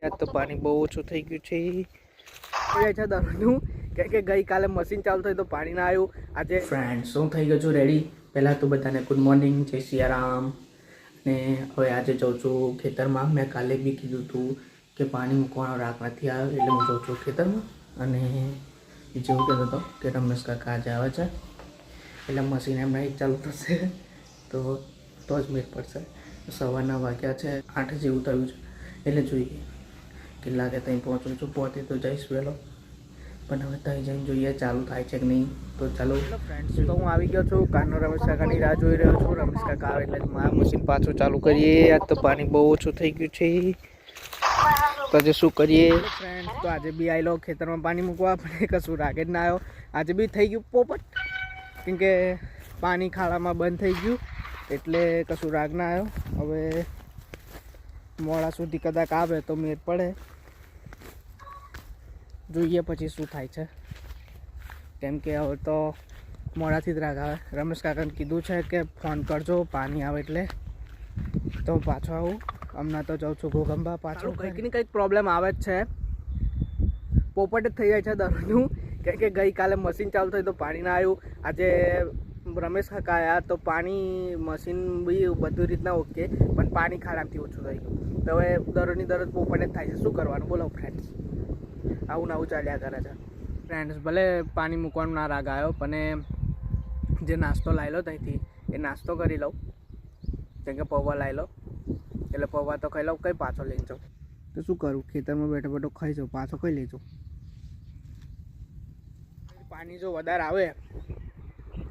आज तो पानी बहुत ओछું થઈ ગયું છે છે દરનું કે ગઈકાલે મશીન ચાલુ થઈ તો પાણી ના આવ્યું આજે ફ્રેન્ડ્સ હું થઈ ગયો છું રેડી પહેલાં તો બધાને ગુડ મોર્નિંગ જય સિયારામ ને હવે આજે જાઉં છું ખેતરમાં મેં કાલે બી કીધું હતું કે પાણી મૂકવાનો રાખ નથી આવ્યો એટલે હું જાઉં છું ખેતરમાં અને જેવું કહેતો હતો કે રમેશ કાકા આજે આવે છે એટલે મશીન એમના જ ચાલુ થશે તો જ મેળ પડશે સવારના વાગ્યા છે 8 જેવું થયું છે એટલે જોઈએ કેટલા કે ત્યાં પહોંચું છું પહોંચે તો જઈશ વહેલો પણ હવે ત્યાં જઈને જોઈએ ચાલુ થાય છે કે નહીં તો ચાલો ફ્રેન્ડ્સ તો હું આવી ગયો છું કાનો રમેશ કાકાની રાહ જોઈ રહ્યો છું રમેશ કાકા આવે એટલે મારા મશીન પાછું ચાલુ કરીએ આજ તો પાણી બહુ ઓછું થઈ ગયું છે તો આજે શું કરીએ ફ્રેન્ડ્સ તો આજે બી આવેલો ખેતરમાં પાણી મૂકવા પણ કશું રાગે જ ના આવ્યો આજે બી થઈ ગયું પોપટ કેમ કે પાણી ખાડામાં બંધ થઈ ગયું એટલે કશું રાગ ના આવ્યો હવે મોડા સુધી કદાચ આવે તો મેળ પડે જોઈએ પછી શું થાય છે કેમ કે હવે તો મોડાથી જ રાગ આવે રમેશ કાકાને કીધું છે કે ફોન કરજો પાણી આવે એટલે તો પાછો આવું હમણાં તો જાઉં છું ઘોગંબા પાછો કંઈક ને કંઈક પ્રોબ્લેમ આવે જ છે પોપટ જ થઈ જાય છે દરનું કે ગઈકાલે મશીન ચાલુ થઈ તો પાણી ના આવ્યું આજે રમેશ કાકા આવ્યા તો પાણી મશીન બી બધી રીતના ઓકે પણ પાણી ખરાબથી ઓછું થઈ ગયું તો હવે દરરોજની દરરોજ પોપટ જ થાય છે શું કરવાનું બોલો ફ્રેન્ડ્સ આવું નવું ચાલ્યા કરે છે ફ્રેન્ડ્સ ભલે પાણી મૂકવાનો ના રાગ આવ્યો પણ જે નાસ્તો લાવી લો ત્યાંથી એ નાસ્તો કરી લઉં જેમ કે પૌવા લાવી લો એટલે પૌવા તો ખાઈ લઉં કંઈ પાછો લઈને જાઉં તો શું કરું ખેતરમાં બેઠો બેઠો ખાઈ જાઉં પાછો કઈ લઈ જાઉં પાણી જો વધારે આવે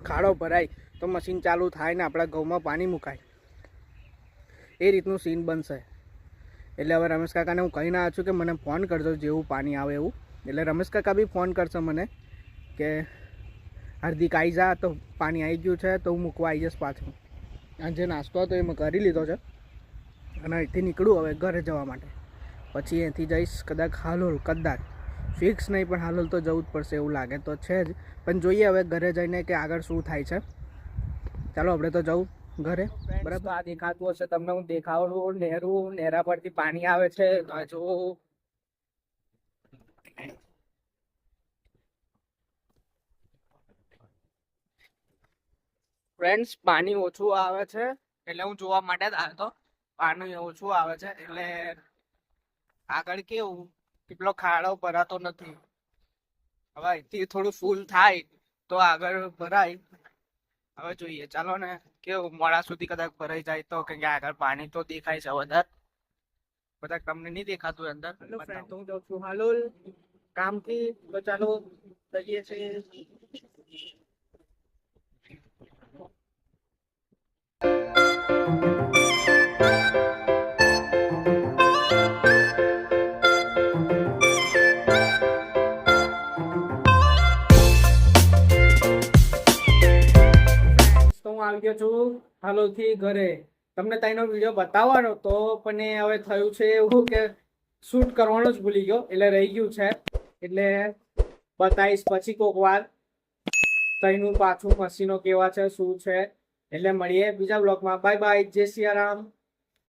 ખાડો ભરાય તો મશીન ચાલુ થાય ને આપણા ઘઉંમાં પાણી મુકાય એ રીતનું સીન બનશે એટલે હવે રમેશ કાકાને હું કહીને આવ્યો છું કે મને ફોન કરજો જેવું પાણી આવે એવું એટલે રમેશ કાકા બી ફોન કરશે મને કે હાર્દિક આવી જા તો પાણી આવી ગયું છે તો હું મૂકવા આવી જઈશ પાછું અને જે નાસ્તો હતો એ મેં કરી લીધો છે અને અહીંથી નીકળું હવે ઘરે જવા માટે પછી અહીંથી જઈશ કદાચ હાલોલ કદાચ ફિક્સ નહીં પણ હાલોલ તો જવું જ પડશે એવું લાગે તો છે જ પણ જોઈએ હવે ઘરે જઈને કે આગળ શું થાય છે ચાલો આપણે તો જવું ઘરે બરાબર આ દેખાતું હશે તમને હું દેખાડું નેરા પરથી પાણી આવે છે જો ફ્રેન્ડ્સ પાણી ઓછું આવે છે એટલે હું જોવા માટે જ આવ્યો હતો પાણી ઓછું આવે છે એટલે આગળ કેવું કેટલો ખાડો ભરાતો નથી હવે અહીંથી થોડું ફૂલ થાય તો આગળ ભરાય હવે જોઈએ ચાલો ને કેવું મોડા સુધી કદાચ ભરાઈ જાય તો કે આગળ પાણી તો દેખાય છે બધા તમને નહીં દેખાતું અંદર ફ્રેન્ડ હું જાઉં છું હાલોલ કામથી તો ચાલો જઈએ છીએ આવી ગયો છું હાલોલથી ઘરે તમને ત્યાંનો વિડીયો બતાવવાનો તો પણ હવે થયું છે એવું કે શૂટ કરવાનો જ ભૂલી ગયો એટલે રહી ગયું છે એટલે બતાવીશ પછી કોક વાર ત્યાંનું પાછું મશીનો કેવા છે શું છે એટલે મળીએ બીજા બ્લોગમાં બાય બાય જય સિયારામ